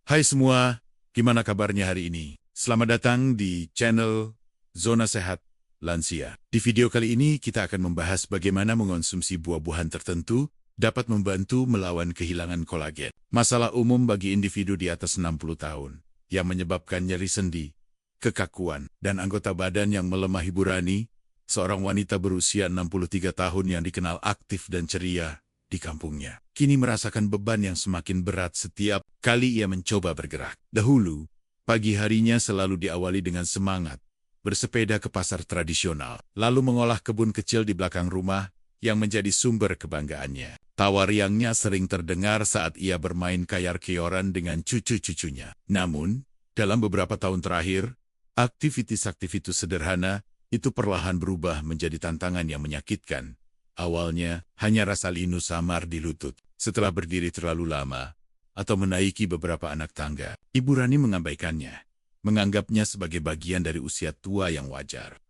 Hai semua, gimana kabarnya hari ini? Selamat datang di channel Zona Sehat Lansia. Di video kali ini kita akan membahas bagaimana mengonsumsi buah-buahan tertentu dapat membantu melawan kehilangan kolagen. Masalah umum bagi individu di atas 60 tahun yang menyebabkan nyeri sendi, kekakuan, dan anggota badan yang melemah. Ibu Rani, seorang wanita berusia 63 tahun yang dikenal aktif dan ceria di kampungnya, kini merasakan beban yang semakin berat setiap kali ia mencoba bergerak. Dahulu, pagi harinya selalu diawali dengan semangat, bersepeda ke pasar tradisional, lalu mengolah kebun kecil di belakang rumah yang menjadi sumber kebanggaannya. Tawa riangnya sering terdengar saat ia bermain kayar-keyoran dengan cucu-cucunya. Namun, dalam beberapa tahun terakhir, aktivitas sederhana itu perlahan berubah menjadi tantangan yang menyakitkan. Awalnya, hanya rasa linu samar di lutut. Setelah berdiri terlalu lama, atau menaiki beberapa anak tangga, Ibu Rani mengabaikannya, menganggapnya sebagai bagian dari usia tua yang wajar.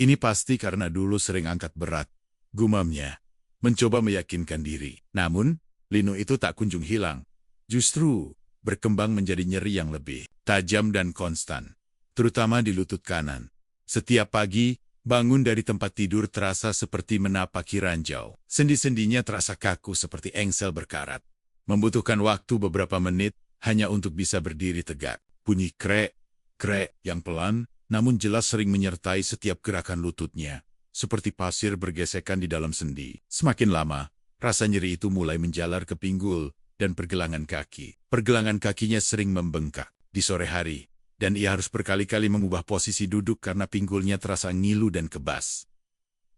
Ini pasti karena dulu sering angkat berat, gumamnya, mencoba meyakinkan diri. Namun, linu itu tak kunjung hilang. Justru, berkembang menjadi nyeri yang lebih tajam dan konstan, terutama di lutut kanan. Setiap pagi, bangun dari tempat tidur terasa seperti menapaki ranjau. Sendi-sendinya terasa kaku seperti engsel berkarat. Membutuhkan waktu beberapa menit hanya untuk bisa berdiri tegak. Bunyi krek, krek yang pelan, namun jelas sering menyertai setiap gerakan lututnya, seperti pasir bergesekan di dalam sendi. Semakin lama, rasa nyeri itu mulai menjalar ke pinggul dan pergelangan kaki. Pergelangan kakinya sering membengkak di sore hari, dan ia harus berkali-kali mengubah posisi duduk karena pinggulnya terasa ngilu dan kebas.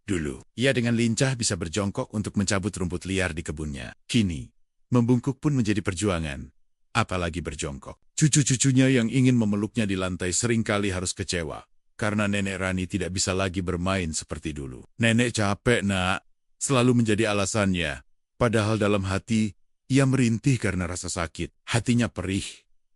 Dulu, ia dengan lincah bisa berjongkok untuk mencabut rumput liar di kebunnya. Kini, membungkuk pun menjadi perjuangan, apalagi berjongkok. Cucu-cucunya yang ingin memeluknya di lantai seringkali harus kecewa, karena Nenek Rani tidak bisa lagi bermain seperti dulu. "Nenek capek, Nak," selalu menjadi alasannya. Padahal dalam hati, ia merintih karena rasa sakit. Hatinya perih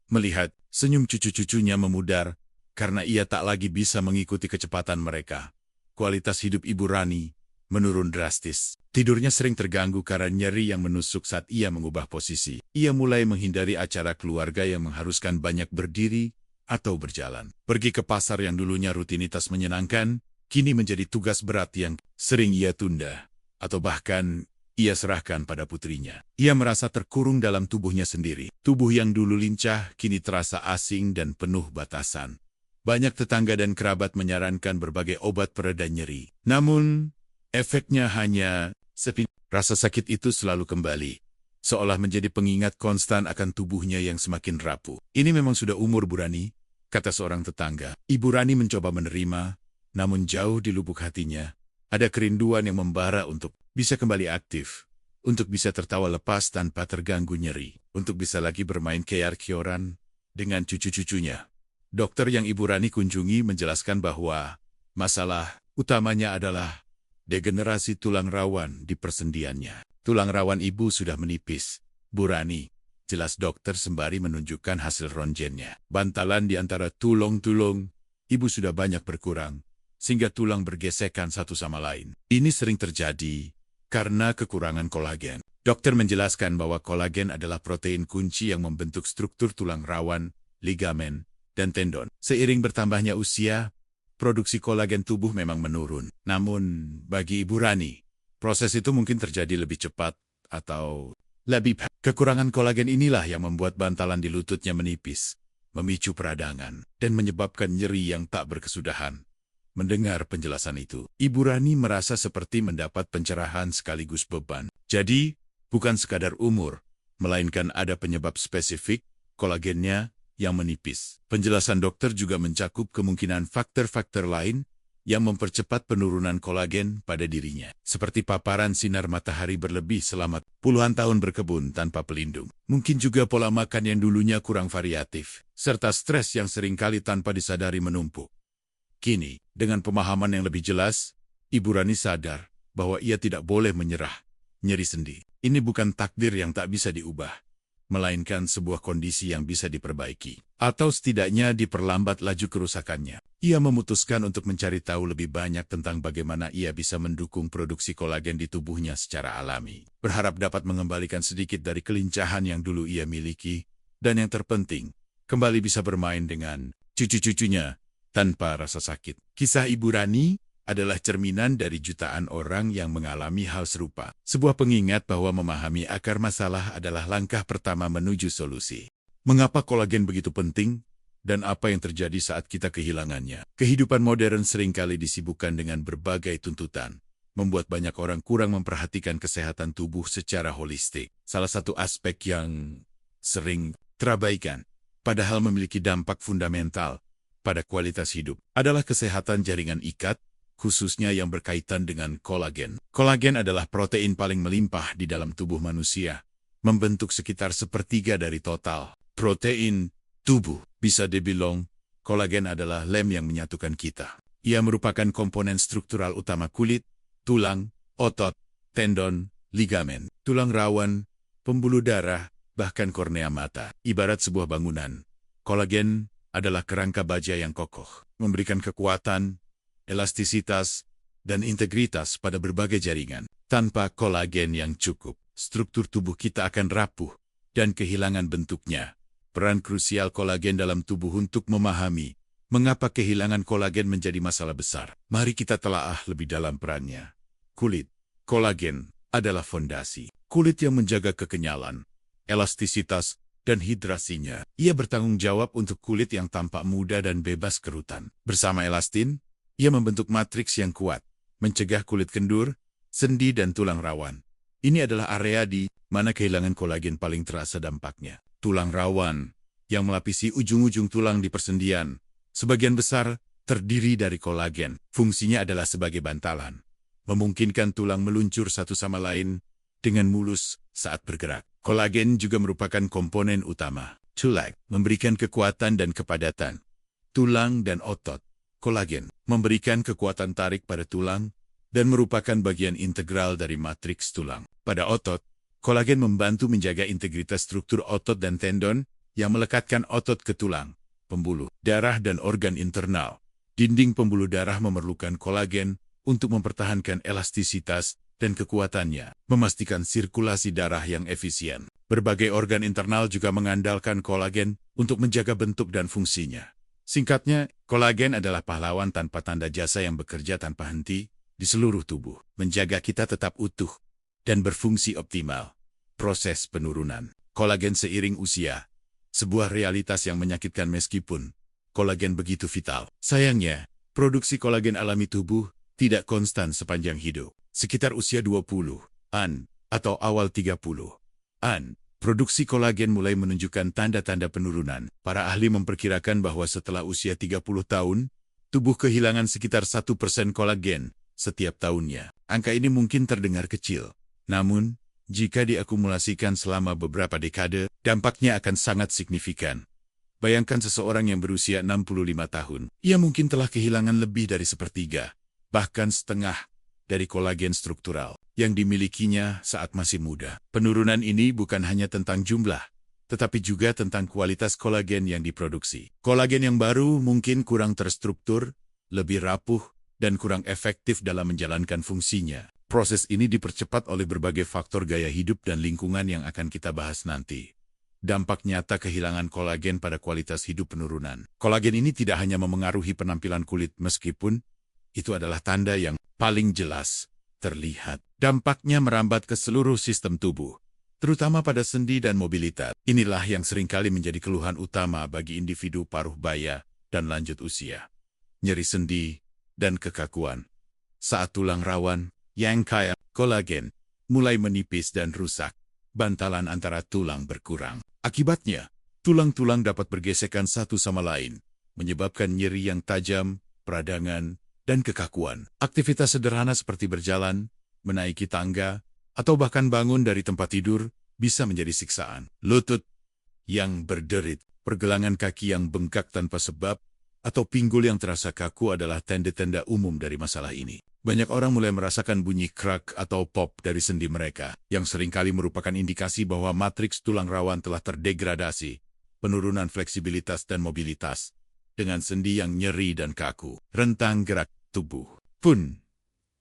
melihat senyum cucu-cucunya memudar karena ia tak lagi bisa mengikuti kecepatan mereka. Kualitas hidup Ibu Rani menurun drastis. Tidurnya sering terganggu karena nyeri yang menusuk saat ia mengubah posisi. Ia mulai menghindari acara keluarga yang mengharuskan banyak berdiri atau berjalan. Pergi ke pasar yang dulunya rutinitas menyenangkan, kini menjadi tugas berat yang sering ia tunda, atau bahkan ia serahkan pada putrinya. Ia merasa terkurung dalam tubuhnya sendiri. Tubuh yang dulu lincah kini terasa asing dan penuh batasan. Banyak tetangga dan kerabat menyarankan berbagai obat pereda nyeri. Namun, efeknya hanya sepintas. Rasa sakit itu selalu kembali, seolah menjadi pengingat konstan akan tubuhnya yang semakin rapuh. "Ini memang sudah umur, Bu Rani," kata seorang tetangga. Ibu Rani mencoba menerima, namun jauh di lubuk hatinya, ada kerinduan yang membara untuk bisa kembali aktif, untuk bisa tertawa lepas tanpa terganggu nyeri, untuk bisa lagi bermain keyar-keyoran dengan cucu-cucunya. Dokter yang Ibu Rani kunjungi menjelaskan bahwa masalah utamanya adalah degenerasi tulang rawan di persendiannya. Tulang rawan ibu sudah menipis, Bu Rani, jelas dokter sembari menunjukkan hasil ronjennya. Bantalan di antara tulang-tulang ibu sudah banyak berkurang, sehingga tulang bergesekan satu sama lain. Ini sering terjadi karena kekurangan kolagen. Dokter menjelaskan bahwa kolagen adalah protein kunci yang membentuk struktur tulang rawan, ligamen, dan tendon. Seiring bertambahnya usia, produksi kolagen tubuh memang menurun. Namun, bagi Ibu Rani, proses itu mungkin terjadi lebih cepat atau lebih. Kekurangan kolagen inilah yang membuat bantalan di lututnya menipis, memicu peradangan, dan menyebabkan nyeri yang tak berkesudahan. Mendengar penjelasan itu, Ibu Rani merasa seperti mendapat pencerahan sekaligus beban. Jadi, bukan sekadar umur, melainkan ada penyebab spesifik, kolagennya yang menipis. Penjelasan dokter juga mencakup kemungkinan faktor-faktor lain yang mempercepat penurunan kolagen pada dirinya, seperti paparan sinar matahari berlebih selama puluhan tahun berkebun tanpa pelindung. Mungkin juga pola makan yang dulunya kurang variatif, serta stres yang seringkali tanpa disadari menumpuk. Kini, dengan pemahaman yang lebih jelas, Ibu Rani sadar bahwa ia tidak boleh menyerah. Nyeri sendi, ini bukan takdir yang tak bisa diubah, melainkan sebuah kondisi yang bisa diperbaiki, atau setidaknya diperlambat laju kerusakannya. Ia memutuskan untuk mencari tahu lebih banyak tentang bagaimana ia bisa mendukung produksi kolagen di tubuhnya secara alami. Berharap dapat mengembalikan sedikit dari kelincahan yang dulu ia miliki, Dan yang terpenting, kembali bisa bermain dengan cucu-cucunya tanpa rasa sakit. Kisah Ibu Rani adalah cerminan dari jutaan orang yang mengalami hal serupa. Sebuah pengingat bahwa memahami akar masalah adalah langkah pertama menuju solusi. Mengapa kolagen begitu penting? Dan apa yang terjadi saat kita kehilangannya? Kehidupan modern seringkali disibukkan dengan berbagai tuntutan, membuat banyak orang kurang memperhatikan kesehatan tubuh secara holistik. Salah satu aspek yang sering terabaikan, padahal memiliki dampak fundamental pada kualitas hidup, adalah kesehatan jaringan ikat, khususnya yang berkaitan dengan kolagen. Kolagen adalah protein paling melimpah di dalam tubuh manusia, membentuk sekitar sepertiga dari total protein tubuh. Bisa dibilang, kolagen adalah lem yang menyatukan kita. Ia merupakan komponen struktural utama kulit, tulang, otot, tendon, ligamen, tulang rawan, pembuluh darah, bahkan kornea mata. Ibarat sebuah bangunan, kolagen adalah kerangka baja yang kokoh, memberikan kekuatan, elastisitas, dan integritas pada berbagai jaringan. Tanpa kolagen yang cukup, struktur tubuh kita akan rapuh dan kehilangan bentuknya. Peran krusial kolagen dalam tubuh untuk memahami mengapa kehilangan kolagen menjadi masalah besar. Mari kita telaah lebih dalam perannya. Kulit. Kolagen adalah fondasi. Kulit yang menjaga kekenyalan, elastisitas, dan hidrasinya. Ia bertanggung jawab untuk kulit yang tampak muda dan bebas kerutan. Bersama elastin, ia membentuk matriks yang kuat, mencegah kulit kendur, sendi, dan tulang rawan. Ini adalah area di mana kehilangan kolagen paling terasa dampaknya. Tulang rawan, yang melapisi ujung-ujung tulang di persendian, sebagian besar terdiri dari kolagen. Fungsinya adalah sebagai bantalan, memungkinkan tulang meluncur satu sama lain dengan mulus saat bergerak. Kolagen juga merupakan komponen utama tulang, memberikan kekuatan dan kepadatan. Tulang dan otot. Kolagen memberikan kekuatan tarik pada tulang dan merupakan bagian integral dari matriks tulang. Pada otot, kolagen membantu menjaga integritas struktur otot dan tendon yang melekatkan otot ke tulang, pembuluh darah, dan organ internal. Dinding pembuluh darah memerlukan kolagen untuk mempertahankan elastisitas dan kekuatannya, memastikan sirkulasi darah yang efisien. Berbagai organ internal juga mengandalkan kolagen untuk menjaga bentuk dan fungsinya. Singkatnya, kolagen adalah pahlawan tanpa tanda jasa yang bekerja tanpa henti di seluruh tubuh, menjaga kita tetap utuh dan berfungsi optimal. Proses penurunan kolagen seiring usia, sebuah realitas yang menyakitkan meskipun kolagen begitu vital. Sayangnya, produksi kolagen alami tubuh tidak konstan sepanjang hidup. Sekitar usia 20-an atau awal 30-an, produksi kolagen mulai menunjukkan tanda-tanda penurunan. Para ahli memperkirakan bahwa setelah usia 30 tahun, tubuh kehilangan sekitar 1% kolagen setiap tahunnya. Angka ini mungkin terdengar kecil, namun jika diakumulasikan selama beberapa dekade, dampaknya akan sangat signifikan. Bayangkan seseorang yang berusia 65 tahun. Ia mungkin telah kehilangan lebih dari sepertiga, bahkan setengah dari kolagen struktural yang dimilikinya saat masih muda. Penurunan ini bukan hanya tentang jumlah, tetapi juga tentang kualitas kolagen yang diproduksi. Kolagen yang baru mungkin kurang terstruktur, lebih rapuh, dan kurang efektif dalam menjalankan fungsinya. Proses ini dipercepat oleh berbagai faktor gaya hidup dan lingkungan yang akan kita bahas nanti. Dampak nyata kehilangan kolagen pada kualitas hidup penurunan. Kolagen ini tidak hanya memengaruhi penampilan kulit, meskipun itu adalah tanda yang paling jelas terlihat. Dampaknya merambat ke seluruh sistem tubuh, terutama pada sendi dan mobilitas. Inilah yang seringkali menjadi keluhan utama bagi individu paruh baya dan lanjut usia. Nyeri sendi dan kekakuan saat tulang rawan yang kaya kolagen mulai menipis dan rusak. Bantalan antara tulang berkurang. Akibatnya, tulang-tulang dapat bergesekan satu sama lain, menyebabkan nyeri yang tajam, peradangan, dan kekakuan. Aktivitas sederhana seperti berjalan, menaiki tangga, atau bahkan bangun dari tempat tidur bisa menjadi siksaan. Lutut yang berderit, pergelangan kaki yang bengkak tanpa sebab, atau pinggul yang terasa kaku adalah tanda-tanda umum dari masalah ini. Banyak orang mulai merasakan bunyi krak atau pop dari sendi mereka, yang seringkali merupakan indikasi bahwa matriks tulang rawan telah terdegradasi. Penurunan fleksibilitas dan mobilitas, dengan sendi yang nyeri dan kaku. Rentang gerak tubuh pun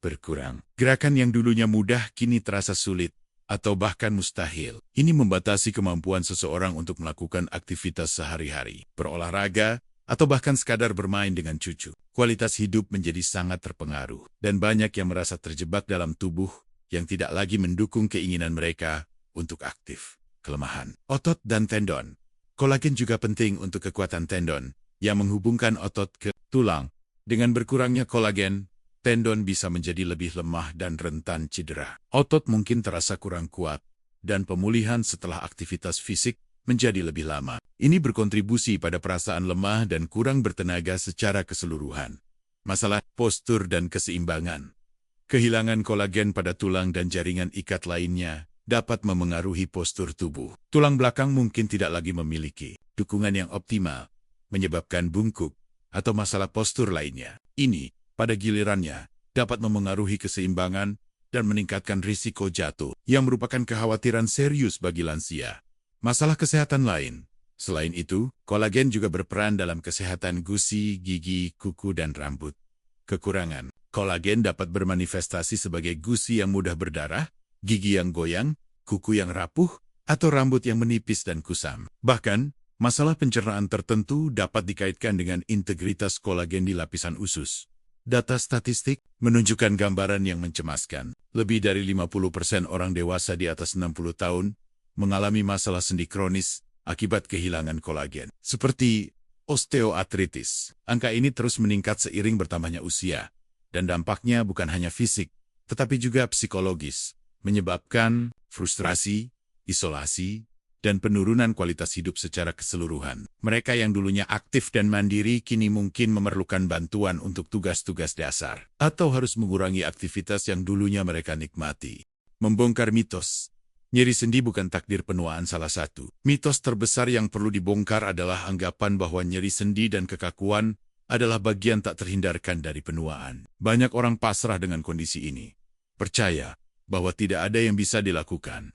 berkurang. Gerakan yang dulunya mudah kini terasa sulit atau bahkan mustahil. Ini membatasi kemampuan seseorang untuk melakukan aktivitas sehari-hari, berolahraga, atau bahkan sekadar bermain dengan cucu. Kualitas hidup menjadi sangat terpengaruh, dan banyak yang merasa terjebak dalam tubuh yang tidak lagi mendukung keinginan mereka untuk aktif. Kelemahan otot dan tendon. Kolagen juga penting untuk kekuatan tendon yang menghubungkan otot ke tulang. Dengan berkurangnya kolagen, tendon bisa menjadi lebih lemah dan rentan cedera. Otot mungkin terasa kurang kuat, dan pemulihan setelah aktivitas fisik menjadi lebih lama. Ini berkontribusi pada perasaan lemah dan kurang bertenaga secara keseluruhan. Masalah postur dan keseimbangan. Kehilangan kolagen pada tulang dan jaringan ikat lainnya dapat memengaruhi postur tubuh. Tulang belakang mungkin tidak lagi memiliki dukungan yang optimal, menyebabkan bungkuk atau masalah postur lainnya. Ini, pada gilirannya, dapat memengaruhi keseimbangan dan meningkatkan risiko jatuh, yang merupakan kekhawatiran serius bagi lansia. Masalah kesehatan lain. Selain itu, kolagen juga berperan dalam kesehatan gusi, gigi, kuku, dan rambut. Kekurangan kolagen dapat bermanifestasi sebagai gusi yang mudah berdarah, gigi yang goyang, kuku yang rapuh, atau rambut yang menipis dan kusam. Bahkan, masalah pencernaan tertentu dapat dikaitkan dengan integritas kolagen di lapisan usus. Data statistik menunjukkan gambaran yang mencemaskan. Lebih dari 50% orang dewasa di atas 60 tahun mengalami masalah sendi kronis akibat kehilangan kolagen, seperti osteoartritis. Angka ini terus meningkat seiring bertambahnya usia, dan dampaknya bukan hanya fisik, tetapi juga psikologis, menyebabkan frustrasi, isolasi, dan penurunan kualitas hidup secara keseluruhan. Mereka yang dulunya aktif dan mandiri kini mungkin memerlukan bantuan untuk tugas-tugas dasar, atau harus mengurangi aktivitas yang dulunya mereka nikmati. Membongkar mitos. Nyeri sendi bukan takdir penuaan salah satu. Mitos terbesar yang perlu dibongkar adalah anggapan bahwa nyeri sendi dan kekakuan adalah bagian tak terhindarkan dari penuaan. Banyak orang pasrah dengan kondisi ini, percaya bahwa tidak ada yang bisa dilakukan.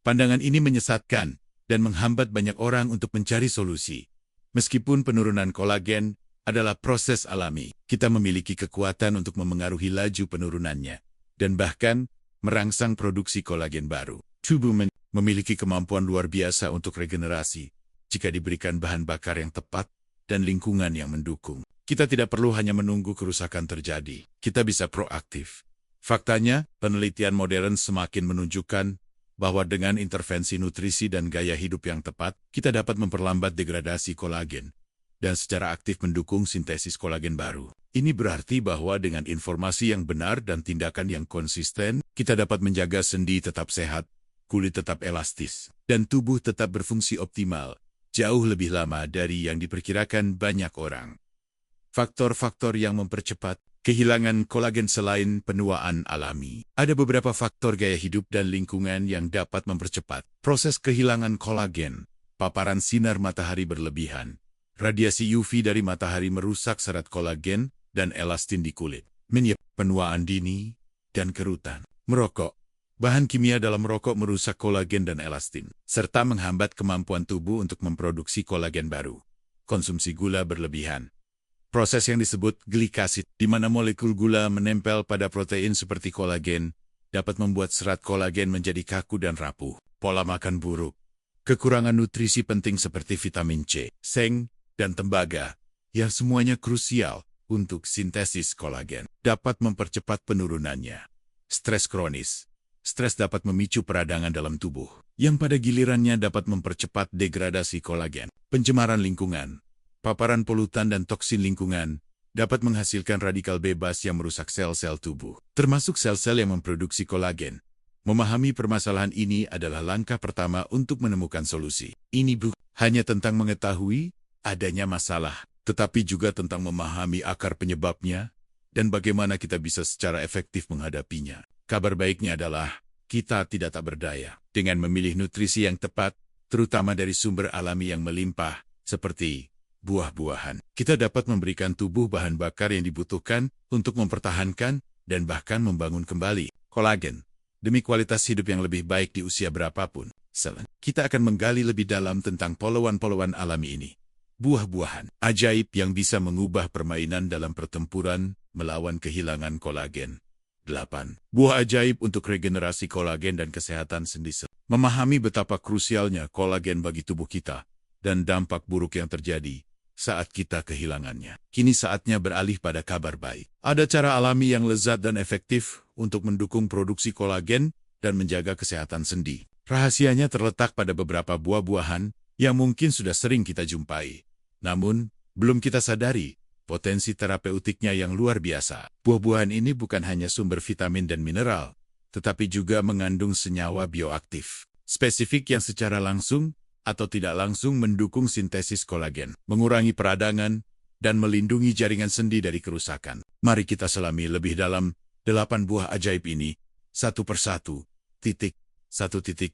Pandangan ini menyesatkan dan menghambat banyak orang untuk mencari solusi. Meskipun penurunan kolagen adalah proses alami, kita memiliki kekuatan untuk memengaruhi laju penurunannya, dan bahkan merangsang produksi kolagen baru. Tubuh memiliki kemampuan luar biasa untuk regenerasi jika diberikan bahan bakar yang tepat dan lingkungan yang mendukung. Kita tidak perlu hanya menunggu kerusakan terjadi, kita bisa proaktif. Faktanya, penelitian modern semakin menunjukkan bahwa dengan intervensi nutrisi dan gaya hidup yang tepat, kita dapat memperlambat degradasi kolagen dan secara aktif mendukung sintesis kolagen baru. Ini berarti bahwa dengan informasi yang benar dan tindakan yang konsisten, kita dapat menjaga sendi tetap sehat, kulit tetap elastis, dan tubuh tetap berfungsi optimal, jauh lebih lama dari yang diperkirakan banyak orang. Faktor-faktor yang mempercepat kehilangan kolagen selain penuaan alami. Ada beberapa faktor gaya hidup dan lingkungan yang dapat mempercepat proses kehilangan kolagen. Paparan sinar matahari berlebihan. Radiasi UV dari matahari merusak serat kolagen dan elastin di kulit. Penuaan dini dan kerutan. Merokok. Bahan kimia dalam rokok merusak kolagen dan elastin, serta menghambat kemampuan tubuh untuk memproduksi kolagen baru. Konsumsi gula berlebihan. Proses yang disebut glikasid, di mana molekul gula menempel pada protein seperti kolagen, dapat membuat serat kolagen menjadi kaku dan rapuh. Pola makan buruk. Kekurangan nutrisi penting seperti vitamin C, seng, dan tembaga, yang semuanya krusial untuk sintesis kolagen, dapat mempercepat penurunannya. Stres kronis. Stres dapat memicu peradangan dalam tubuh, yang pada gilirannya dapat mempercepat degradasi kolagen. Pencemaran lingkungan. Paparan polutan dan toksin lingkungan dapat menghasilkan radikal bebas yang merusak sel-sel tubuh, termasuk sel-sel yang memproduksi kolagen. Memahami permasalahan ini adalah langkah pertama untuk menemukan solusi. Ini bukan hanya tentang mengetahui adanya masalah, tetapi juga tentang memahami akar penyebabnya dan bagaimana kita bisa secara efektif menghadapinya. Kabar baiknya adalah kita tidak tak berdaya. Dengan memilih nutrisi yang tepat, terutama dari sumber alami yang melimpah, seperti buah-buahan, kita dapat memberikan tubuh bahan bakar yang dibutuhkan untuk mempertahankan dan bahkan membangun kembali kolagen. Demi kualitas hidup yang lebih baik di usia berapapun, kita akan menggali lebih dalam tentang poluan-poluan alami ini. Buah-buahan ajaib yang bisa mengubah permainan dalam pertempuran melawan kehilangan kolagen. 8. Buah ajaib untuk regenerasi kolagen dan kesehatan sendi. Memahami betapa krusialnya kolagen bagi tubuh kita dan dampak buruk yang terjadi saat kita kehilangannya. Kini saatnya beralih pada kabar baik. Ada cara alami yang lezat dan efektif untuk mendukung produksi kolagen dan menjaga kesehatan sendi. Rahasianya terletak pada beberapa buah-buahan yang mungkin sudah sering kita jumpai. Namun, belum kita sadari potensi terapeutiknya yang luar biasa. Buah-buahan ini bukan hanya sumber vitamin dan mineral, tetapi juga mengandung senyawa bioaktif spesifik yang secara langsung atau tidak langsung mendukung sintesis kolagen, mengurangi peradangan, dan melindungi jaringan sendi dari kerusakan. Mari kita selami lebih dalam 8 buah ajaib ini, satu persatu. 1.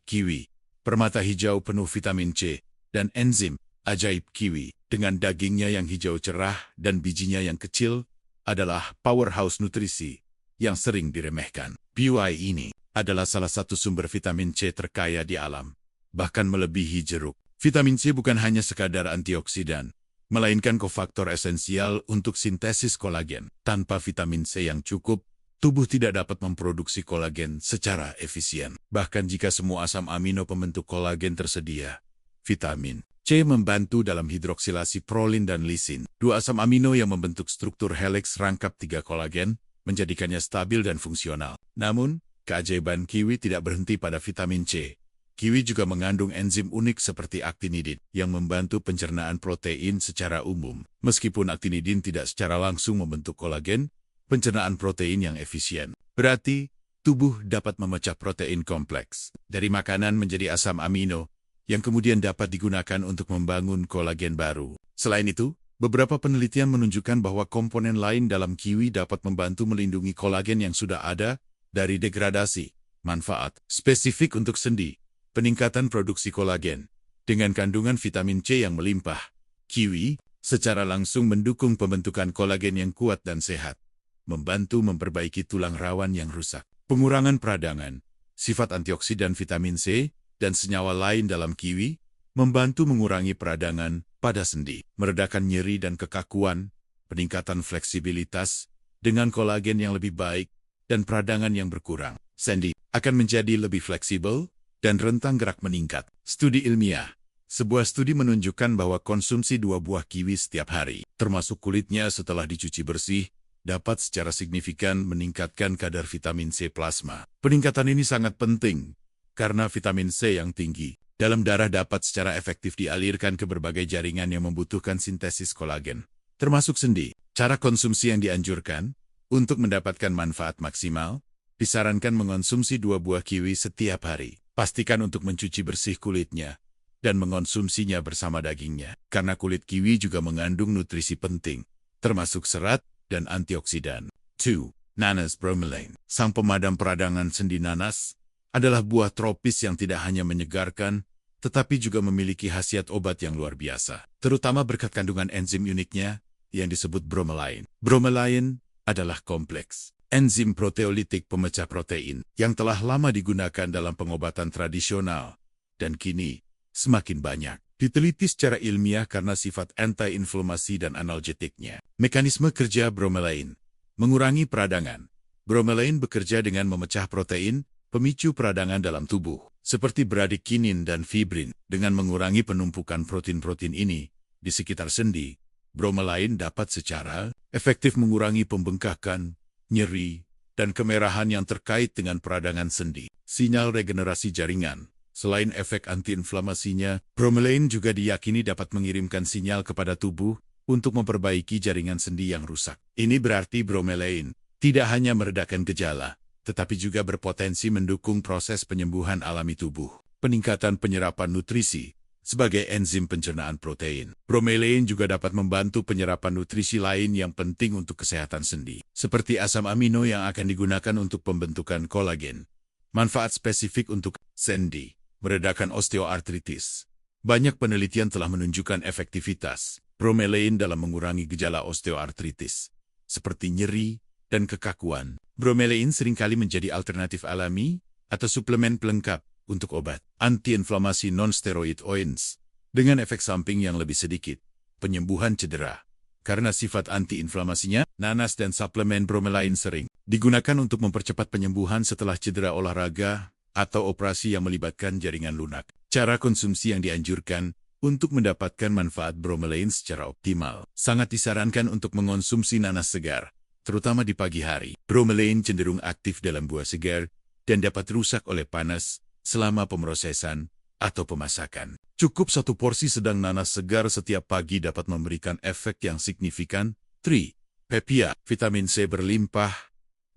Kiwi. Permata hijau penuh vitamin C dan enzim. Ajaib kiwi, dengan dagingnya yang hijau cerah dan bijinya yang kecil, adalah powerhouse nutrisi yang sering diremehkan. Buah ini adalah salah satu sumber vitamin C terkaya di alam, bahkan melebihi jeruk. Vitamin C bukan hanya sekadar antioksidan, melainkan kofaktor esensial untuk sintesis kolagen. Tanpa vitamin C yang cukup, tubuh tidak dapat memproduksi kolagen secara efisien. Bahkan jika semua asam amino pembentuk kolagen tersedia, vitamin C membantu dalam hidroksilasi prolin dan lisin, dua asam amino yang membentuk struktur helix rangkap 3 kolagen, menjadikannya stabil dan fungsional. Namun, keajaiban kiwi tidak berhenti pada vitamin C. Kiwi juga mengandung enzim unik seperti aktinidin yang membantu pencernaan protein secara umum. Meskipun aktinidin tidak secara langsung membentuk kolagen, pencernaan protein yang efisien berarti tubuh dapat memecah protein kompleks dari makanan menjadi asam amino yang kemudian dapat digunakan untuk membangun kolagen baru. Selain itu, beberapa penelitian menunjukkan bahwa komponen lain dalam kiwi dapat membantu melindungi kolagen yang sudah ada dari degradasi. Manfaat spesifik untuk sendi, peningkatan produksi kolagen. Dengan kandungan vitamin C yang melimpah, kiwi secara langsung mendukung pembentukan kolagen yang kuat dan sehat, membantu memperbaiki tulang rawan yang rusak. Pengurangan peradangan, sifat antioksidan vitamin C, dan senyawa lain dalam kiwi, membantu mengurangi peradangan pada sendi, meredakan nyeri dan kekakuan, peningkatan fleksibilitas, dengan kolagen yang lebih baik, dan peradangan yang berkurang. Sendi akan menjadi lebih fleksibel, dan rentang gerak meningkat. Studi ilmiah. Sebuah studi menunjukkan bahwa konsumsi 2 buah kiwi setiap hari, termasuk kulitnya setelah dicuci bersih, dapat secara signifikan meningkatkan kadar vitamin C plasma. Peningkatan ini sangat penting, karena vitamin C yang tinggi dalam darah dapat secara efektif dialirkan ke berbagai jaringan yang membutuhkan sintesis kolagen, termasuk sendi. Cara konsumsi yang dianjurkan untuk mendapatkan manfaat maksimal, disarankan mengonsumsi 2 buah kiwi setiap hari. Pastikan untuk mencuci bersih kulitnya dan mengonsumsinya bersama dagingnya, karena kulit kiwi juga mengandung nutrisi penting, termasuk serat dan antioksidan. 2. Nanas bromelain. Sang pemadam peradangan sendi nanas adalah buah tropis yang tidak hanya menyegarkan, tetapi juga memiliki khasiat obat yang luar biasa, terutama berkat kandungan enzim uniknya yang disebut bromelain. Bromelain adalah kompleks enzim proteolitik pemecah protein yang telah lama digunakan dalam pengobatan tradisional dan kini semakin banyak diteliti secara ilmiah karena sifat anti-inflamasi dan analgetiknya. Mekanisme kerja bromelain mengurangi peradangan. Bromelain bekerja dengan memecah protein pemicu peradangan dalam tubuh, seperti bradikinin dan fibrin. Dengan mengurangi penumpukan protein-protein ini di sekitar sendi, bromelain dapat secara efektif mengurangi pembengkakan, nyeri, dan kemerahan yang terkait dengan peradangan sendi. Sinyal regenerasi jaringan. Selain efek antiinflamasinya, bromelain juga diyakini dapat mengirimkan sinyal kepada tubuh untuk memperbaiki jaringan sendi yang rusak. Ini berarti bromelain tidak hanya meredakan gejala, tetapi juga berpotensi mendukung proses penyembuhan alami tubuh. Peningkatan penyerapan nutrisi. Sebagai enzim pencernaan protein, bromelain juga dapat membantu penyerapan nutrisi lain yang penting untuk kesehatan sendi, seperti asam amino yang akan digunakan untuk pembentukan kolagen. Manfaat spesifik untuk sendi, meredakan osteoartritis. Banyak penelitian telah menunjukkan efektivitas bromelain dalam mengurangi gejala osteoartritis, seperti nyeri dan kekakuan. Bromelain seringkali menjadi alternatif alami atau suplemen pelengkap untuk obat antiinflamasi non-steroid oins dengan efek samping yang lebih sedikit, penyembuhan cedera. Karena sifat antiinflamasinya, nanas dan suplemen bromelain sering Digunakan untuk mempercepat penyembuhan setelah cedera olahraga atau operasi yang melibatkan jaringan lunak. Cara konsumsi yang dianjurkan untuk mendapatkan manfaat bromelain secara optimal. Sangat disarankan untuk mengonsumsi nanas segar, terutama di pagi hari. Bromelain cenderung aktif dalam buah segar dan dapat rusak oleh panas selama pemrosesan atau pemasakan. Cukup satu porsi sedang nanas segar setiap pagi dapat memberikan efek yang signifikan. 3. Pepaya, vitamin C berlimpah,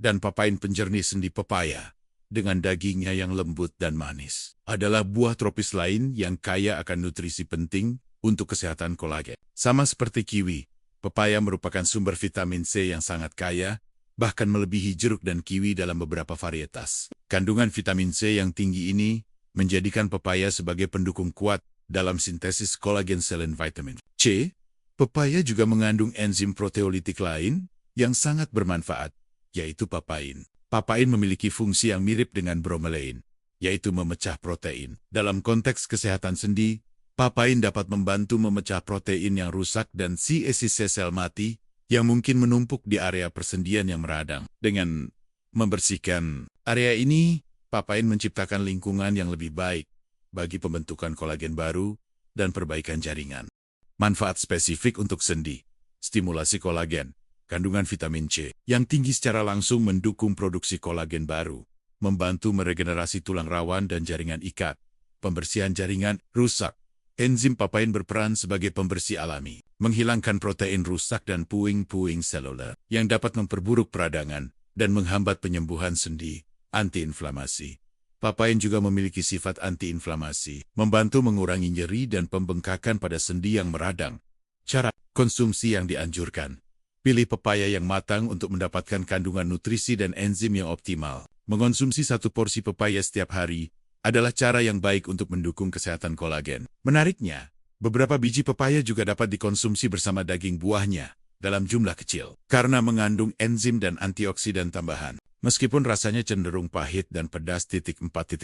dan papain penjernih sendi pepaya dengan dagingnya yang lembut dan manis adalah buah tropis lain yang kaya akan nutrisi penting untuk kesehatan kolagen. Sama seperti kiwi, pepaya merupakan sumber vitamin C yang sangat kaya, bahkan melebihi jeruk dan kiwi dalam beberapa varietas. Kandungan vitamin C yang tinggi ini menjadikan pepaya sebagai pendukung kuat dalam sintesis kolagen selain vitamin C. Pepaya juga mengandung enzim proteolitik lain yang sangat bermanfaat, yaitu papain. Papain memiliki fungsi yang mirip dengan bromelain, yaitu memecah protein. Dalam konteks kesehatan sendi, papain dapat membantu memecah protein yang rusak dan sisa sel mati yang mungkin menumpuk di area persendian yang meradang. Dengan membersihkan area ini, papain menciptakan lingkungan yang lebih baik bagi pembentukan kolagen baru dan perbaikan jaringan. Manfaat spesifik untuk sendi, stimulasi kolagen. Kandungan vitamin C yang tinggi secara langsung mendukung produksi kolagen baru, membantu meregenerasi tulang rawan dan jaringan ikat, pembersihan jaringan rusak. Enzim papain berperan sebagai pembersih alami, menghilangkan protein rusak dan puing-puing seluler yang dapat memperburuk peradangan dan menghambat penyembuhan sendi. Antiinflamasi. Papain juga memiliki sifat antiinflamasi, membantu mengurangi nyeri dan pembengkakan pada sendi yang meradang. Cara konsumsi yang dianjurkan. Pilih pepaya yang matang untuk mendapatkan kandungan nutrisi dan enzim yang optimal. Mengonsumsi satu porsi pepaya setiap hari adalah cara yang baik untuk mendukung kesehatan kolagen. Menariknya, beberapa biji pepaya juga dapat dikonsumsi bersama daging buahnya dalam jumlah kecil karena mengandung enzim dan antioksidan tambahan. Meskipun rasanya cenderung pahit dan pedas. 4.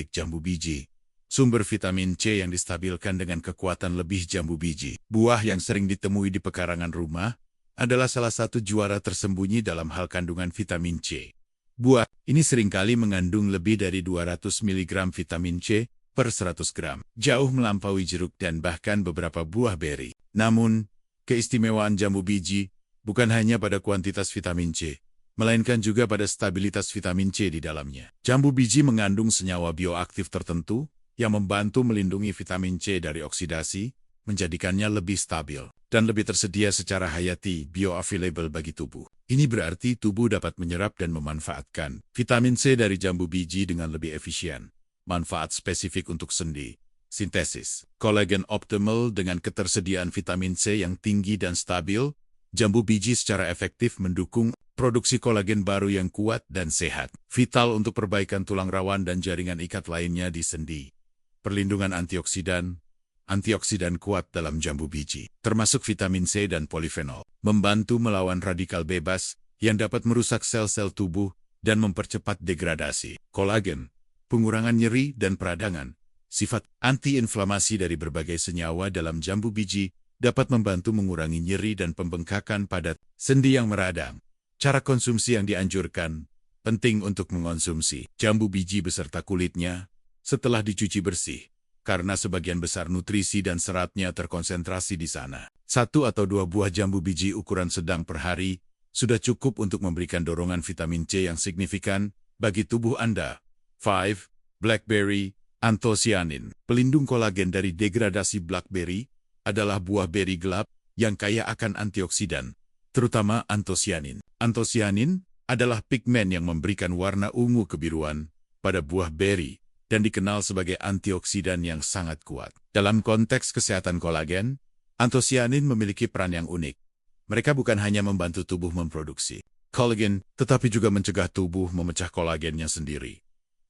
Jambu biji. Sumber vitamin C yang distabilkan dengan kekuatan lebih jambu biji. Buah yang sering ditemui di pekarangan rumah adalah salah satu juara tersembunyi dalam hal kandungan vitamin C. Buah ini seringkali mengandung lebih dari 200 mg vitamin C per 100 gram, jauh melampaui jeruk dan bahkan beberapa buah beri. Namun, keistimewaan jambu biji bukan hanya pada kuantitas vitamin C, melainkan juga pada stabilitas vitamin C di dalamnya. Jambu biji mengandung senyawa bioaktif tertentu yang membantu melindungi vitamin C dari oksidasi, menjadikannya lebih stabil dan lebih tersedia secara hayati bioavailable bagi tubuh. Ini berarti tubuh dapat menyerap dan memanfaatkan vitamin C dari jambu biji dengan lebih efisien. Manfaat spesifik untuk sendi. Sintesis. Kolagen optimal dengan ketersediaan vitamin C yang tinggi dan stabil. Jambu biji secara efektif mendukung produksi kolagen baru yang kuat dan sehat. Vital untuk perbaikan tulang rawan dan jaringan ikat lainnya di sendi. Perlindungan antioksidan. Antioksidan kuat dalam jambu biji, termasuk vitamin C dan polifenol, membantu melawan radikal bebas yang dapat merusak sel-sel tubuh dan mempercepat degradasi kolagen, pengurangan nyeri dan peradangan. Sifat antiinflamasi dari berbagai senyawa dalam jambu biji dapat membantu mengurangi nyeri dan pembengkakan pada sendi yang meradang. Cara konsumsi yang dianjurkan, penting untuk mengonsumsi jambu biji beserta kulitnya setelah dicuci bersih, karena sebagian besar nutrisi dan seratnya terkonsentrasi di sana. 1 atau 2 buah jambu biji ukuran sedang per hari sudah cukup untuk memberikan dorongan vitamin C yang signifikan bagi tubuh Anda. 5. Blackberry, antosianin. Pelindung kolagen dari degradasi blackberry adalah buah beri gelap yang kaya akan antioksidan, terutama antosianin. Antosianin adalah pigmen yang memberikan warna ungu kebiruan pada buah beri dan dikenal sebagai antioksidan yang sangat kuat. Dalam konteks kesehatan kolagen, antosianin memiliki peran yang unik. Mereka bukan hanya membantu tubuh memproduksi kolagen, tetapi juga mencegah tubuh memecah kolagennya sendiri.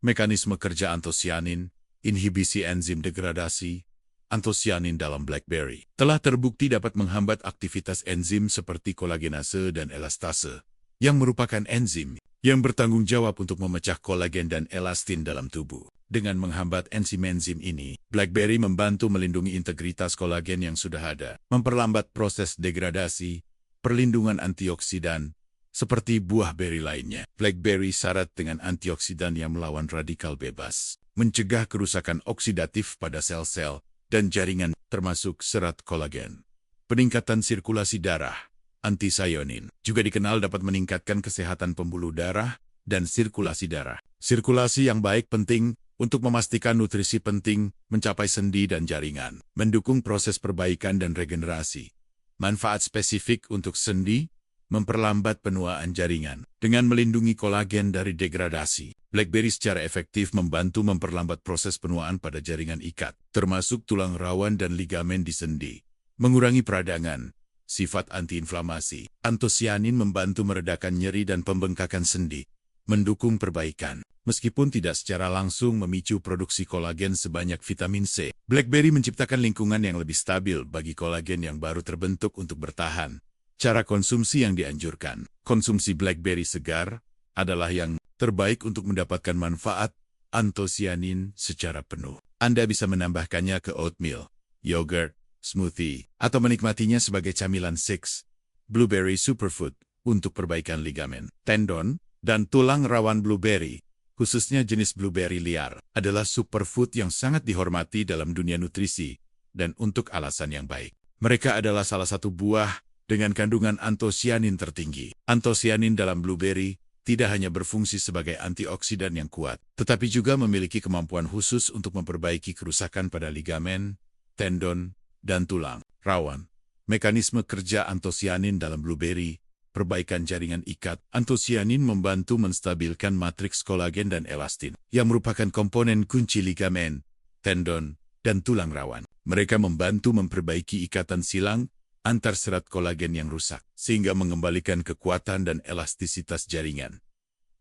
Mekanisme kerja antosianin, inhibisi enzim degradasi, antosianin dalam blackberry telah terbukti dapat menghambat aktivitas enzim seperti kolagenase dan elastase, yang merupakan enzim yang bertanggung jawab untuk memecah kolagen dan elastin dalam tubuh. Dengan menghambat enzim-enzim ini, blackberry membantu melindungi integritas kolagen yang sudah ada, memperlambat proses degradasi, perlindungan antioksidan, seperti buah beri lainnya. Blackberry syarat dengan antioksidan yang melawan radikal bebas, mencegah kerusakan oksidatif pada sel-sel dan jaringan, termasuk serat kolagen. Peningkatan sirkulasi darah, antisayonin, juga dikenal dapat meningkatkan kesehatan pembuluh darah dan sirkulasi darah. Sirkulasi yang baik penting untuk memastikan nutrisi penting mencapai sendi dan jaringan, mendukung proses perbaikan dan regenerasi. Manfaat spesifik untuk sendi, memperlambat penuaan jaringan. Dengan melindungi kolagen dari degradasi, Blackberry secara efektif membantu memperlambat proses penuaan pada jaringan ikat, termasuk tulang rawan dan ligamen di sendi. Mengurangi peradangan, sifat antiinflamasi. Antosianin membantu meredakan nyeri dan pembengkakan sendi, mendukung perbaikan. Meskipun tidak secara langsung memicu produksi kolagen sebanyak vitamin C, Blackberry menciptakan lingkungan yang lebih stabil bagi kolagen yang baru terbentuk untuk bertahan. Cara konsumsi yang dianjurkan. Konsumsi Blackberry segar adalah yang terbaik untuk mendapatkan manfaat antosianin secara penuh. Anda bisa menambahkannya ke oatmeal, yogurt, smoothie, atau menikmatinya sebagai camilan 6 Blueberry Superfood untuk perbaikan ligamen, tendon, dan tulang rawan. Blueberry, khususnya jenis blueberry liar, adalah superfood yang sangat dihormati dalam dunia nutrisi dan untuk alasan yang baik. Mereka adalah salah satu buah dengan kandungan antosianin tertinggi. Antosianin dalam blueberry tidak hanya berfungsi sebagai antioksidan yang kuat, tetapi juga memiliki kemampuan khusus untuk memperbaiki kerusakan pada ligamen, tendon, dan tulang rawan. Mekanisme kerja antosianin dalam blueberry, perbaikan jaringan ikat. Antosianin membantu menstabilkan matriks kolagen dan elastin, yang merupakan komponen kunci ligamen, tendon, dan tulang rawan. Mereka membantu memperbaiki ikatan silang antar serat kolagen yang rusak, sehingga mengembalikan kekuatan dan elastisitas jaringan.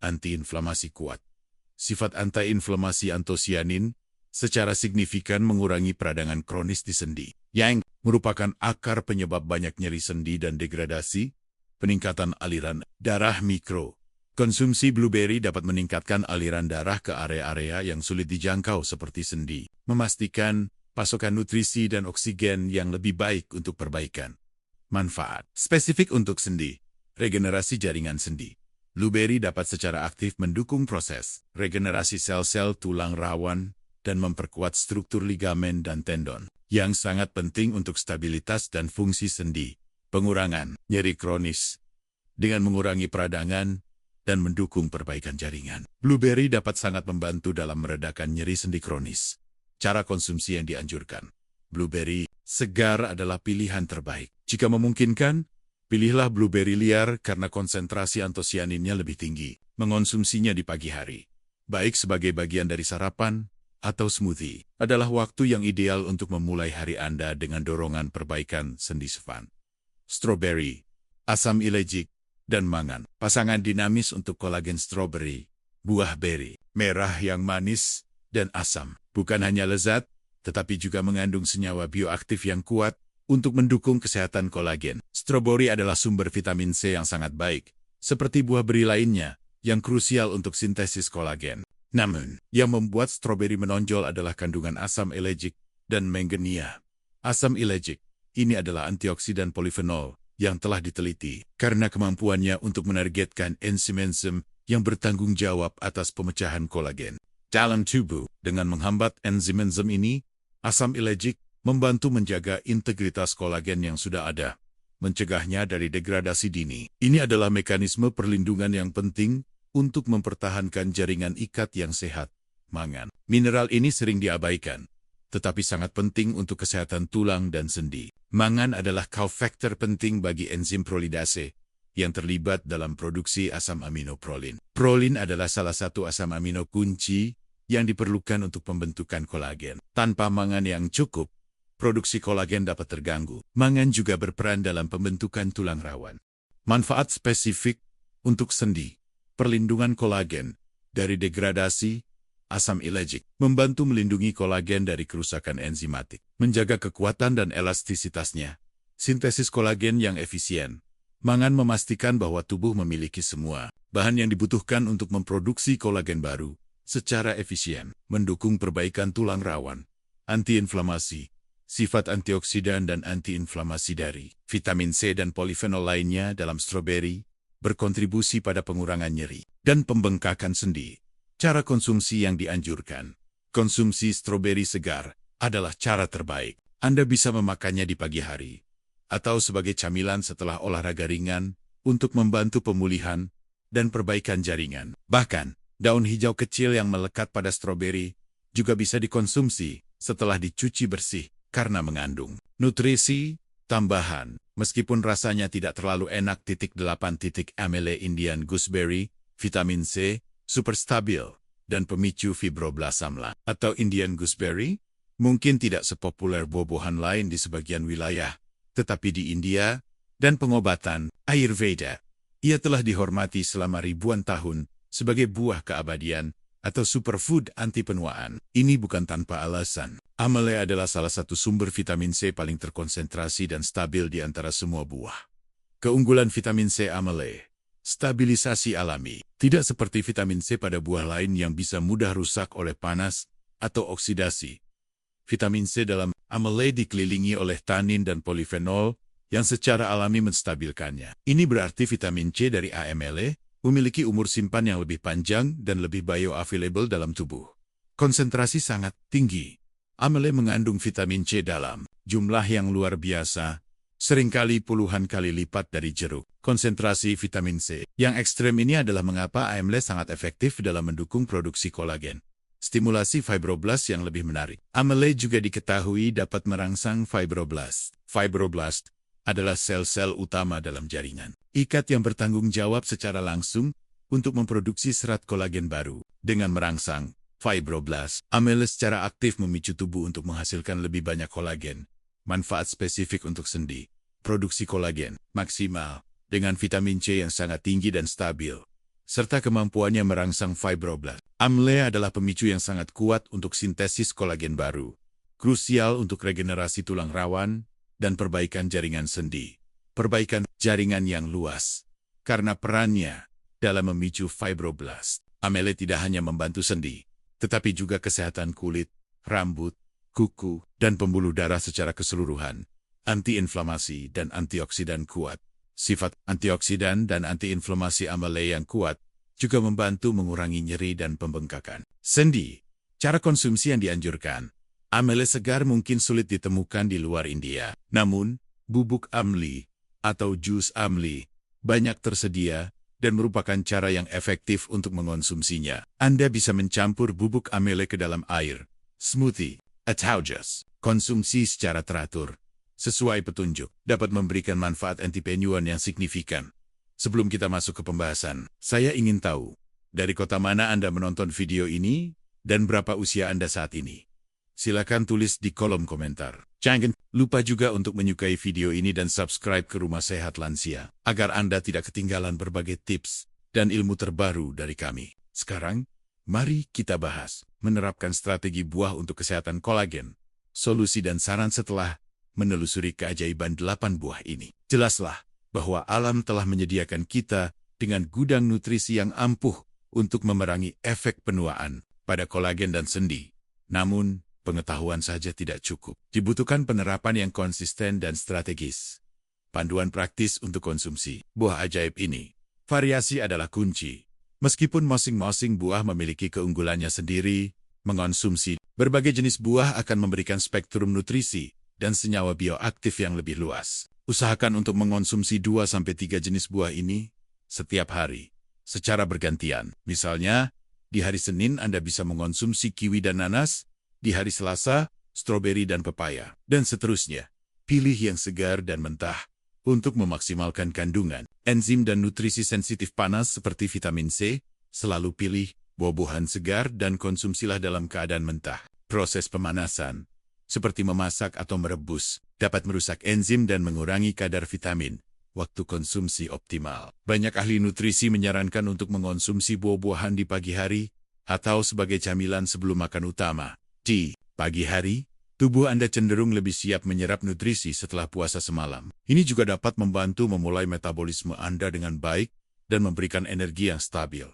Antiinflamasi kuat. Sifat anti-inflamasi antosianin secara signifikan mengurangi peradangan kronis di sendi, yang merupakan akar penyebab banyak nyeri sendi dan degradasi. Peningkatan aliran darah mikro. Konsumsi blueberry dapat meningkatkan aliran darah ke area-area yang sulit dijangkau seperti sendi, memastikan pasokan nutrisi dan oksigen yang lebih baik untuk perbaikan. Manfaat spesifik untuk sendi, regenerasi jaringan sendi. Blueberry dapat secara aktif mendukung proses regenerasi sel-sel tulang rawan dan memperkuat struktur ligamen dan tendon, yang sangat penting untuk stabilitas dan fungsi sendi. Pengurangan nyeri kronis dengan mengurangi peradangan dan mendukung perbaikan jaringan. Blueberry dapat sangat membantu dalam meredakan nyeri sendi kronis. Cara konsumsi yang dianjurkan. Blueberry segar adalah pilihan terbaik. Jika memungkinkan, pilihlah blueberry liar karena konsentrasi antosianinnya lebih tinggi. Mengonsumsinya di pagi hari, baik sebagai bagian dari sarapan atau smoothie, adalah waktu yang ideal untuk memulai hari Anda dengan dorongan perbaikan sendi sefan. Strawberry, asam ilejik, dan mangan. Pasangan dinamis untuk kolagen strawberry, buah beri, merah yang manis dan asam. Bukan hanya lezat, tetapi juga mengandung senyawa bioaktif yang kuat untuk mendukung kesehatan kolagen. Strawberry adalah sumber vitamin C yang sangat baik, seperti buah beri lainnya, yang krusial untuk sintesis kolagen. Namun, yang membuat strawberry menonjol adalah kandungan asam ilejik dan manganesa. Asam ilejik ini adalah antioksidan polifenol yang telah diteliti karena kemampuannya untuk menargetkan enzim-enzim yang bertanggung jawab atas pemecahan kolagen dalam tubuh. Dengan menghambat enzim-enzim ini, asam ilejik membantu menjaga integritas kolagen yang sudah ada, mencegahnya dari degradasi dini. Ini adalah mekanisme perlindungan yang penting untuk mempertahankan jaringan ikat yang sehat. Mangan. Mineral ini sering diabaikan, tetapi sangat penting untuk kesehatan tulang dan sendi. Mangan adalah cofactor penting bagi enzim prolidase yang terlibat dalam produksi asam amino prolin. Prolin adalah salah satu asam amino kunci yang diperlukan untuk pembentukan kolagen. Tanpa mangan yang cukup, produksi kolagen dapat terganggu. Mangan juga berperan dalam pembentukan tulang rawan. Manfaat spesifik untuk sendi. Perlindungan kolagen dari degradasi. Asam ilejik membantu melindungi kolagen dari kerusakan enzimatik, menjaga kekuatan dan elastisitasnya. Sintesis kolagen yang efisien. Mangan memastikan bahwa tubuh memiliki semua bahan yang dibutuhkan untuk memproduksi kolagen baru secara efisien, mendukung perbaikan tulang rawan, antiinflamasi, sifat antioksidan dan antiinflamasi dari vitamin C dan polifenol lainnya dalam stroberi, berkontribusi pada pengurangan nyeri dan pembengkakan sendi. Cara konsumsi yang dianjurkan. Konsumsi stroberi segar adalah cara terbaik. Anda bisa memakannya di pagi hari atau sebagai camilan setelah olahraga ringan untuk membantu pemulihan dan perbaikan jaringan. Bahkan, daun hijau kecil yang melekat pada stroberi juga bisa dikonsumsi setelah dicuci bersih karena mengandung nutrisi tambahan. Meskipun rasanya tidak terlalu enak, 8 amele Indian gooseberry, vitamin C, super stabil, dan pemicu fibroblasam atau Indian gooseberry mungkin tidak sepopuler buah-buahan lain di sebagian wilayah, tetapi di India dan pengobatan Ayurveda, ia telah dihormati selama ribuan tahun sebagai buah keabadian atau superfood anti penuaan. Ini bukan tanpa alasan. Amele adalah salah satu sumber vitamin C paling terkonsentrasi dan stabil di antara semua buah. Keunggulan vitamin C amele. Stabilisasi alami. Tidak seperti vitamin C pada buah lain yang bisa mudah rusak oleh panas atau oksidasi. Vitamin C dalam amele dikelilingi oleh tanin dan polifenol yang secara alami menstabilkannya. Ini berarti vitamin C dari AMLE memiliki umur simpan yang lebih panjang dan lebih bioavailable dalam tubuh. Konsentrasi sangat tinggi. Amele mengandung vitamin C dalam jumlah yang luar biasa, seringkali puluhan kali lipat dari jeruk. Konsentrasi vitamin C yang ekstrem ini adalah mengapa AMLE sangat efektif dalam mendukung produksi kolagen. Stimulasi fibroblast yang lebih menarik. Amele juga diketahui dapat merangsang fibroblast. Fibroblast adalah sel-sel utama dalam jaringan ikat yang bertanggung jawab secara langsung untuk memproduksi serat kolagen baru. Dengan merangsang fibroblast, amele secara aktif memicu tubuh untuk menghasilkan lebih banyak kolagen. Manfaat spesifik untuk sendi. Produksi kolagen maksimal dengan vitamin C yang sangat tinggi dan stabil, serta kemampuannya merangsang fibroblast. Amele adalah pemicu yang sangat kuat untuk sintesis kolagen baru, krusial untuk regenerasi tulang rawan dan perbaikan jaringan sendi. Perbaikan jaringan yang luas. Karena perannya dalam memicu fibroblast, amele tidak hanya membantu sendi, tetapi juga kesehatan kulit, rambut, kuku, dan pembuluh darah secara keseluruhan. Antiinflamasi dan antioksidan kuat. Sifat antioksidan dan antiinflamasi amele yang kuat juga membantu mengurangi nyeri dan pembengkakan sendi. Cara konsumsi yang dianjurkan. Amele segar mungkin sulit ditemukan di luar India. Namun, bubuk amli atau jus amli banyak tersedia dan merupakan cara yang efektif untuk mengonsumsinya. Anda bisa mencampur bubuk amele ke dalam air, smoothie, atau jus. Konsumsi secara teratur, sesuai petunjuk, dapat memberikan manfaat anti penyuan yang signifikan. Sebelum kita masuk ke pembahasan, saya ingin tahu, dari kota mana Anda menonton video ini dan berapa usia Anda saat ini? Silakan tulis di kolom komentar. Jangan lupa juga untuk menyukai video ini dan subscribe ke Rumah Sehat Lansia, agar Anda tidak ketinggalan berbagai tips dan ilmu terbaru dari kami. Sekarang, mari kita bahas menerapkan strategi buah untuk kesehatan kolagen, solusi dan saran setelah menelusuri keajaiban 8 buah ini. Jelaslah bahwa alam telah menyediakan kita dengan gudang nutrisi yang ampuh untuk memerangi efek penuaan pada kolagen dan sendi. Namun, pengetahuan saja tidak cukup. Dibutuhkan penerapan yang konsisten dan strategis. Panduan praktis untuk konsumsi buah ajaib ini. Variasi adalah kunci. Meskipun masing-masing buah memiliki keunggulannya sendiri, mengonsumsi berbagai jenis buah akan memberikan spektrum nutrisi dan senyawa bioaktif yang lebih luas. Usahakan untuk mengonsumsi 2-3 jenis buah ini setiap hari, secara bergantian. Misalnya, di hari Senin Anda bisa mengonsumsi kiwi dan nanas, di hari Selasa, stroberi dan pepaya, dan seterusnya. Pilih yang segar dan mentah untuk memaksimalkan kandungan enzim dan nutrisi sensitif panas seperti vitamin C. Selalu pilih buah-buahan segar dan konsumsilah dalam keadaan mentah. Proses pemanasan, seperti memasak atau merebus, dapat merusak enzim dan mengurangi kadar vitamin. Waktu konsumsi optimal. Banyak ahli nutrisi menyarankan untuk mengonsumsi buah-buahan di pagi hari atau sebagai camilan sebelum makan utama. Di pagi hari, tubuh Anda cenderung lebih siap menyerap nutrisi setelah puasa semalam. Ini juga dapat membantu memulai metabolisme Anda dengan baik dan memberikan energi yang stabil.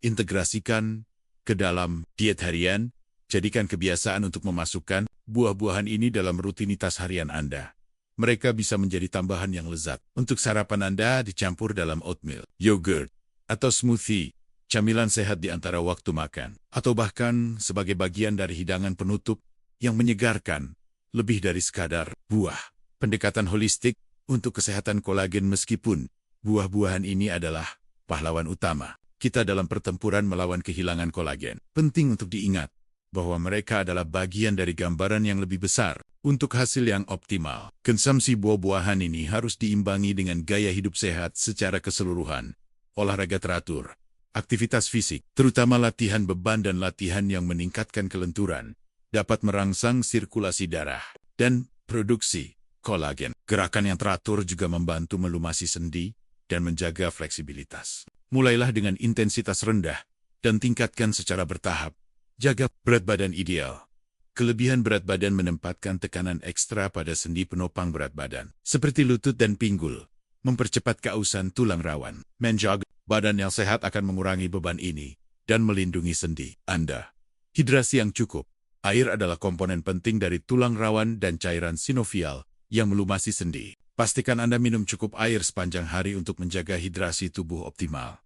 Integrasikan ke dalam diet harian, jadikan kebiasaan untuk memasukkan buah-buahan ini dalam rutinitas harian Anda. mereka bisa menjadi tambahan yang lezat. Untuk sarapan Anda dicampur dalam oatmeal, yogurt, atau smoothie, camilan sehat di antara waktu makan, atau bahkan sebagai bagian dari hidangan penutup yang menyegarkan, lebih dari sekadar buah. Pendekatan holistik untuk kesehatan kolagen meskipun buah-buahan ini adalah pahlawan utama kita dalam pertempuran melawan kehilangan kolagen. Penting untuk diingat bahwa mereka adalah bagian dari gambaran yang lebih besar untuk hasil yang optimal. Konsumsi buah-buahan ini harus diimbangi dengan gaya hidup sehat secara keseluruhan, olahraga teratur, aktivitas fisik, terutama latihan beban dan latihan yang meningkatkan kelenturan, dapat merangsang sirkulasi darah dan produksi kolagen. Gerakan yang teratur juga membantu melumasi sendi dan menjaga fleksibilitas. Mulailah dengan intensitas rendah dan tingkatkan secara bertahap. Jaga berat badan ideal. Kelebihan berat badan menempatkan tekanan ekstra pada sendi penopang berat badan, seperti lutut dan pinggul, mempercepat kausan tulang rawan. Menjaga badan yang sehat akan mengurangi beban ini dan melindungi sendi Anda. Hidrasi yang cukup. Air adalah komponen penting dari tulang rawan dan cairan sinovial yang melumasi sendi. Pastikan Anda minum cukup air sepanjang hari untuk menjaga hidrasi tubuh optimal.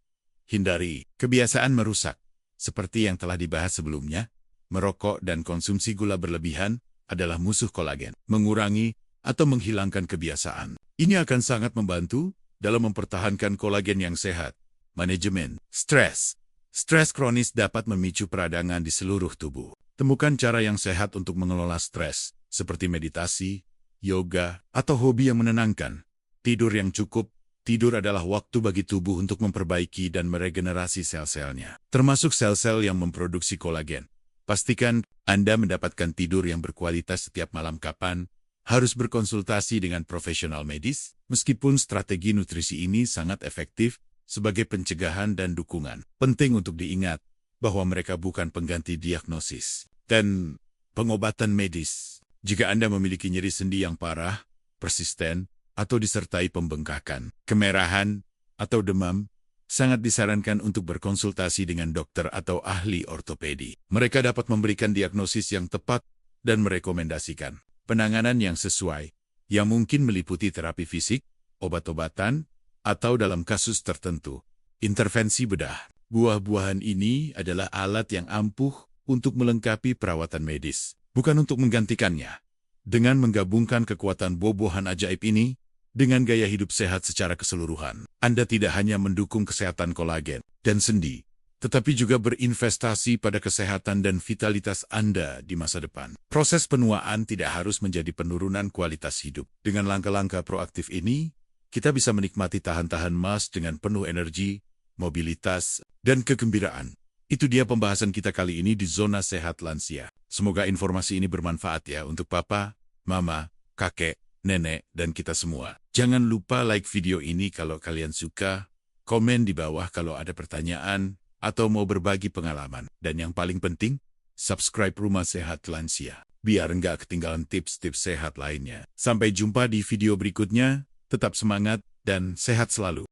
Hindari kebiasaan merusak, seperti yang telah dibahas sebelumnya. Merokok dan konsumsi gula berlebihan adalah musuh kolagen. Mengurangi atau menghilangkan kebiasaan ini akan sangat membantu dalam mempertahankan kolagen yang sehat. Manajemen stres. Stres kronis dapat memicu peradangan di seluruh tubuh. Temukan cara yang sehat untuk mengelola stres, seperti meditasi, yoga, atau hobi yang menenangkan. Tidur yang cukup. Tidur adalah waktu bagi tubuh untuk memperbaiki dan meregenerasi sel-selnya, termasuk sel-sel yang memproduksi kolagen. Pastikan Anda mendapatkan tidur yang berkualitas setiap malam. Kapan harus berkonsultasi dengan profesional medis, meskipun strategi nutrisi ini sangat efektif sebagai pencegahan dan dukungan. Penting untuk diingat bahwa mereka bukan pengganti diagnosis dan pengobatan medis. Jika Anda memiliki nyeri sendi yang parah, persisten, atau disertai pembengkakan, kemerahan, atau demam, sangat disarankan untuk berkonsultasi dengan dokter atau ahli ortopedi. Mereka dapat memberikan diagnosis yang tepat dan merekomendasikan penanganan yang sesuai, yang mungkin meliputi terapi fisik, obat-obatan, atau dalam kasus tertentu, intervensi bedah. Buah-buahan ini adalah alat yang ampuh untuk melengkapi perawatan medis, bukan untuk menggantikannya. Dengan menggabungkan kekuatan buah-buahan ajaib ini dengan gaya hidup sehat secara keseluruhan, Anda tidak hanya mendukung kesehatan kolagen dan sendi, tetapi juga berinvestasi pada kesehatan dan vitalitas Anda di masa depan. Proses penuaan tidak harus menjadi penurunan kualitas hidup. Dengan langkah-langkah proaktif ini, kita bisa menikmati tahan-tahan emas dengan penuh energi, mobilitas, dan kegembiraan. Itu dia pembahasan kita kali ini di Zona Sehat Lansia. Semoga informasi ini bermanfaat ya untuk papa, mama, kakek, nenek, dan kita semua. Jangan lupa like video ini kalau kalian suka, komen di bawah kalau ada pertanyaan, atau mau berbagi pengalaman. Dan yang paling penting, subscribe Rumah Sehat Lansia, biar nggak ketinggalan tips-tips sehat lainnya. Sampai jumpa di video berikutnya, tetap semangat dan sehat selalu.